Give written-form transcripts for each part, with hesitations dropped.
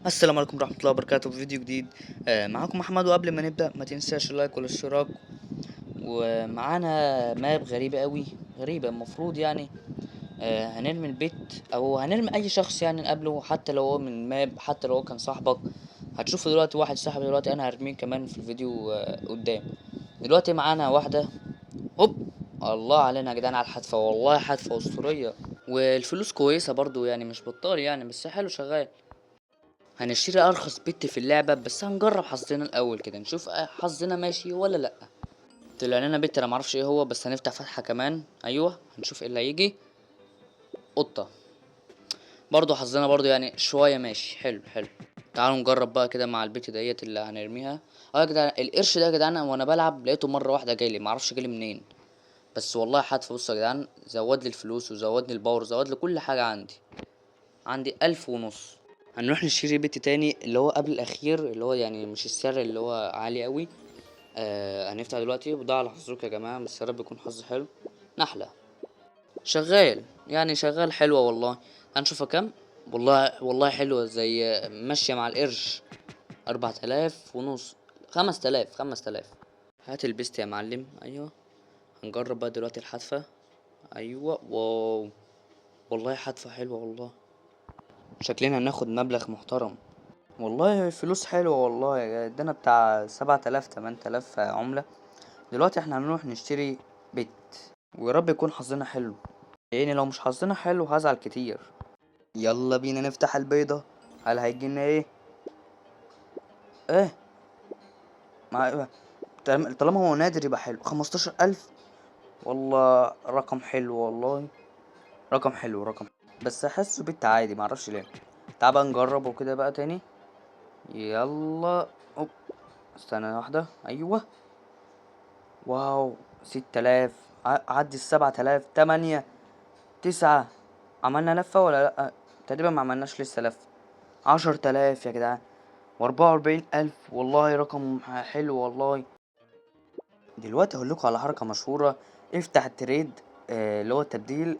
السلام عليكم ورحمة الله وبركاته في فيديو جديد. معاكم محمد، وقبل ما نبدأ ما تنساش اللايك والاشتراك. ومعانا ماب غريبة قوي، غريبة المفروض يعني. هنرمي البيت او هنرمي اي شخص يعني نقابله، حتى لو هو من ماب، حتى لو هو كان صاحبك. هتشوفوا دلوقتي واحد صاحبي، دلوقتي انا هرميه كمان في الفيديو قدام. دلوقتي معانا واحدة. هوب. الله علينا يا جدعان على الحدفة، والله حدفة اسطورية. والفلوس كويسة برضو يعني، مش بطال يعني، بس حلو شغال. هنشتري ارخص بت في اللعبة، بس هنجرب حظنا الاول كده، نشوف حظنا ماشي ولا لا. طلع لنا بت انا معرفش ايه هو، بس هنفتح فتحة كمان. ايوه هنشوف ايه اللي هيجي. قطة. برضو حظنا برضو يعني شوية ماشي، حلو حلو. تعالوا نجرب بقى كده مع البت ديت اللي هنرميها. اه يا جدعان، القرش ده يا جدعان وانا بلعب لقيته مرة واحدة جايلي، معرفش جايلي منين. بس والله حتف، بصوا يا جدعان، زود لي الفلوس وزود لي الباور، زود لي كل حاجة عندي 1500. هنروح نشتري بيت تاني اللي هو قبل الاخير، اللي هو يعني مش السعر اللي هو عالي قوي. هنفتح دلوقتي وضع على حظكم يا جماعه، بس يا رب يكون حظ حلو. نحله. شغال يعني، شغال حلوه والله. هنشوفها كام. والله والله حلوه، زي ماشيه مع القرش. 4000 ونص. 5000 5000. هات البست يا معلم. ايوه. هنجرب بقى دلوقتي الحدفه. ايوه واو. والله حدفه حلوه والله. شكلنا هناخد مبلغ محترم. والله فلوس حلوة والله، ادانا بتاع 7000 8000 عملة. دلوقتي احنا هنروح نشتري بيت، ويا رب يكون حظنا حلو، يعني لو مش حظنا حلو هزعل كتير. يلا بينا نفتح البيضة. هل هيجيلنا ايه؟ ايه؟ ما طالما هو نادر يبقى حلو. 15000. والله رقم حلو والله. رقم حلو رقم حلو. بس احسه بيت عادي، معرفش ليه. تعال بقى نجربه كده بقى تاني. يلا. اوب. استنى واحدة. ايوه. واو. 6000. عدي 7000. 8 9. عملنا لفة ولا لأ؟ تقريبا ما عملناش لسه لفة. 10000 يا جدعان. و44000. والله رقم حلو والله. دلوقتي هقولكوا على حركة مشهورة. افتح التريد. اللي هو التبديل.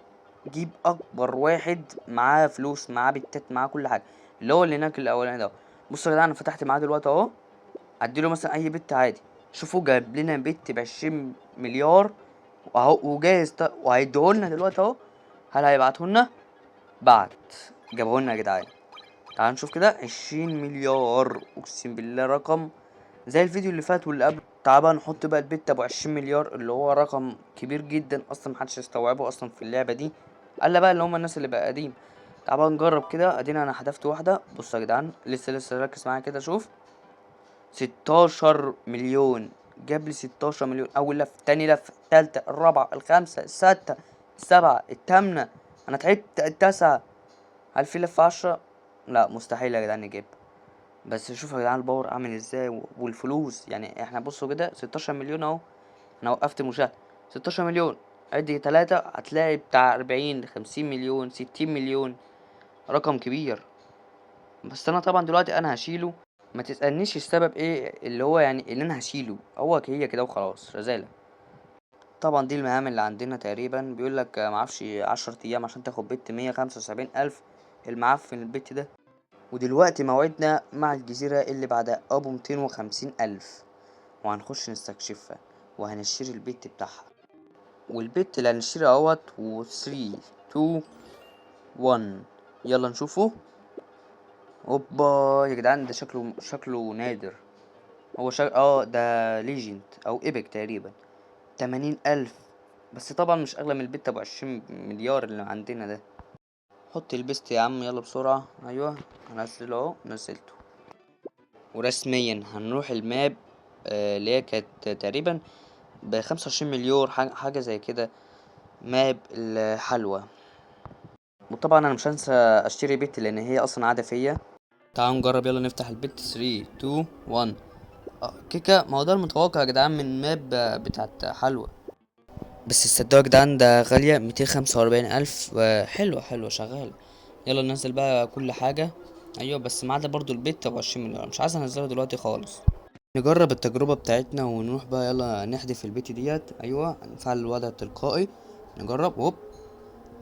جيب اكبر واحد معاه فلوس، معاه بتات، معاه كل حاجة. اللي هناك الاولاني ده. بصوا يا جدعان، انا فتحت معاه دلوقتي اهو. اديله مثلا اي بت عادي. شوفوا جايب لنا بت ب20 مليار. اهو وجاهز وهيديهولنا دلوقتي اهو. هل هيبعتهولنا؟ بعت. جابهولنا يا جدعان. تعال نشوف كده. 20 مليار، اقسم بالله رقم زي الفيديو اللي فات واللي قبل. تعال بقى نحط بقى البت ابو 20 مليار، اللي هو رقم كبير جدا اصلا، محدش يستوعبه اصلا في اللعبه دي. الا بقى اللي هم الناس اللي بقى قديم. تعال بقى نجرب كده. ادينا انا حذفت واحده. بصوا يا جدعان، لسه ركز معايا كده. شوف. 16 مليون. جاب لي 16 مليون. اول لفه، تاني لفه، التالتة، الرابعه، الخامسه، السادسه، السبعه، التامنه. انا تعبت. التاسعه. هل في لفه 10؟ لا مستحيل يا جدعان نجيب. بس شوفوا يا جدعان الباور عامل ازاي والفلوس يعني. احنا بصوا كده 16 مليون اهو. انا وقفت مشاهده. 16 مليون. ادي 3 هتلاقي بتاع 40 50 مليون 60 مليون. رقم كبير. بس انا طبعا دلوقتي انا هشيله. ما تسألنيش السبب ايه اللي هو يعني اللي انا هشيله، هو هي كده وخلاص رزالة. طبعا دي المهام اللي عندنا تقريبا. بيقولك معرفش 10 ايام عشان تاخد بت 175 الف. المعفن البت ده. ودلوقتي موعدنا مع الجزيرة اللي بعدها ابو 250 الف. وهنخش نستكشفها. وهنشتري البت بتاعها. والبت اللي هنشتري اهوت و 3 2 1. يلا نشوفه. اوبا. يا جدعان ده شكله نادر. هو ده ليجند او ايبك تقريبا. 80 الف. بس طبعا مش اغلى من البت ابو 20 مليار اللي عندنا ده. حط البست يا عم يلا بسرعة. ايوه. هنزله اهو. نزلته. ورسميا هنروح الماب. اللي هي كانت تقريبا ب25 مليار، حاجة زي كده. ماب الحلوى. وطبعا انا مش هنسى اشتري بت لان هي اصلا عادة فيا. تعالوا نجرب. يلا نفتح البت 3 2 1. كيكا. ما هو ده المتوقع يا جدعان من ماب بتاعت حلوى. بس الصدق يا جدعان ده غالية 245 ألف. حلوة شغالة. يلا ننزل بقى كل حاجة. أيوة بس ما عدا برضو البيت أبو 20 مليون، مش عايز أنزلها دلوقتي خالص. نجرب التجربة بتاعتنا ونروح بقى. يلا نحذف البيت ديت. أيوة نفعل الوضع التلقائي. نجرب. هوب.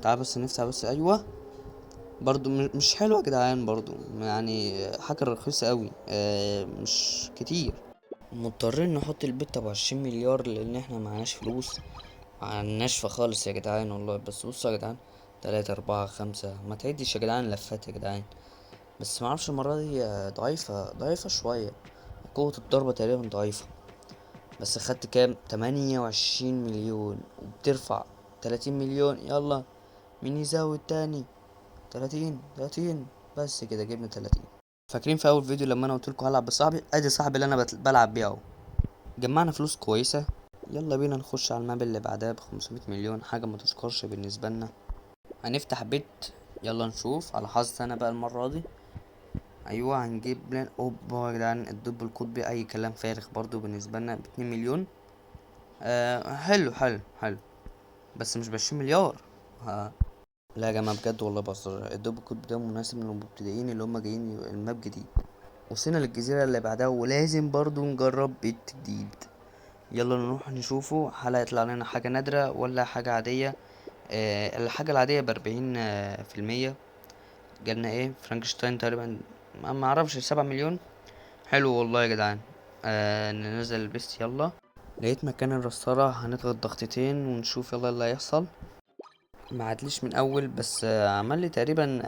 تعال بس نفتح بس. أيوة. برضو مش حلو يا جدعان، برضو يعني حاجة رخيصة قوي، مش كتير. مضطرين نحط البت ابو 20 مليار لان احنا معناش فلوس، ناشفة خالص يا جدعان والله. بس بصوا يا جدعان، 3 4 5، ما تعدش يا جدعان لفات يا جدعان. بس معرفش المرة دي ضعيفة شوية، قوة الضربة تقريبا ضعيفة. بس خدت كام؟ 28 مليون، وبترفع 30 مليون. يلا مين يزود تاني؟ 30. بس كده جبنا 30. فاكرين في اول فيديو لما انا قلتلكوا هلعب بصاحبي؟ ادي صاحبي اللي انا بلعب بيه اهو. جمعنا فلوس كويسة. يلا بينا نخش على الماب اللي بعدها ب500 مليون، حاجة ما تذكرش بالنسبة لنا. هنفتح بيت. يلا نشوف على حظ انا بقى المرة دي. ايوه هنجيب لنا اوبا يا جدعان، الدب القطبي اي كلام فارغ برضو بالنسبة لنا ب2 مليون. حلو. بس مش ب20 مليار. ها. لا يا جماعة بجد والله بهزر، الدب القطبي ده مناسب للمبتدئين اللي هم جايين الماب جديد. وصلنا للجزيرة اللي بعدها، ولازم برضو نجرب بيت جديد. يلا نروح نشوفه، هل هيطلع لنا حاجة نادرة ولا حاجة عادية. الحاجة العادية ب40 في المية. جالنا ايه؟ فرانكشتاين تقريبا، ما اعرفش، 7 مليون. حلو والله يا جدعان. ننزل البيست يلا. لقيت مكان الرصارة، هنضغط ضغطتين ونشوف يلا اللي هيحصل. ما عدلش من اول، بس عمل لي تقريبا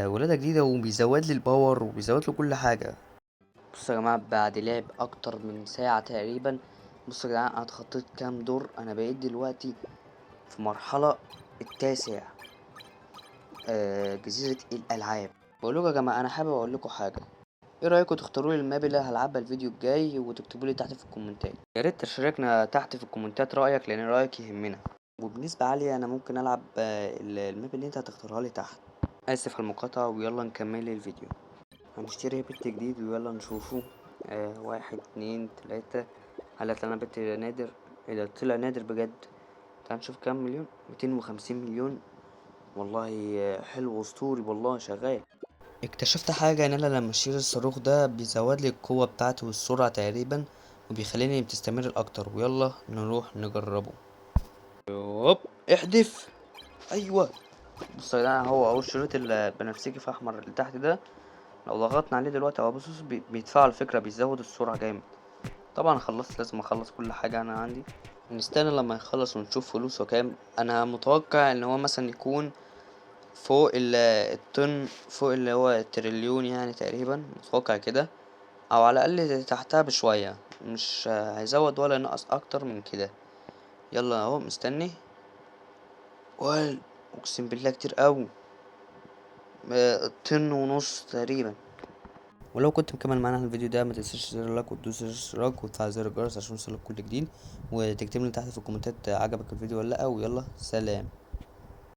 ولادة جديدة، وبيزود لي الباور وبيزود له كل حاجة. بصوا يا جماعة، بعد لعب اكتر من ساعة تقريبا، بصوا يا جدعان انا اتخطيت كام دور. انا بقيت دلوقتي في مرحلة التاسع، جزيرة الالعاب. بقولكوا يا جماعة، انا حابب اقول لكم حاجة. ايه رايكم تختاروا لي الماب اللي هلعبها الفيديو الجاي، وتكتبوا لي تحت في الكومنتات. يا ريت تشاركنا تحت في الكومنتات رايك، لان رايك يهمنا. وبنسبة عالية انا ممكن العب الماب اللي انت هتختارها لي تحت. اسف على المقاطعة، ويلا نكمل الفيديو. هنشتري بت جديد ويلا نشوفه. 1 2 3. هل هطلع بت نادر؟ ايه ده، طلع نادر بجد. تعال نشوف كام مليون. 250 مليون. والله حلو اسطوري والله شغال. اكتشفت حاجة، ان انا لما اشيل الصاروخ ده بيزود لي القوة بتاعته والسرعة تقريبا، وبيخليني بتستمر الاكتر. ويلا نروح نجربه. هوب، احدف. ايوه. بص يا جدعان، هو الشريط البنفسجي في احمر اللي تحت ده، لو ضغطنا عليه دلوقتي هو بص بيدفع على فكرة، بيزود السرعة جامد. طبعا خلصت، لازم اخلص كل حاجة انا عندي. نستنى لما يخلص ونشوف فلوسه كام. انا متوقع ان هو مثلا يكون فوق الطن، فوق اللي هو التريليون يعني تقريبا، متوقع كده. او على الاقل تحتها بشوية، مش هيزود ولا ينقص اكتر من كده. يلا اهو مستني. اقسم بالله كتير اوي. طن ونص تقريبا. ولو كنت مكمل معانا الفيديو ده، ما تنساش زر اللايك وتدوس الاشتراك وتفعل زر الجرس عشان يوصلك كل جديد. وتكتب لي تحت في الكومنتات عجبك الفيديو ولا لا. ويلا سلام.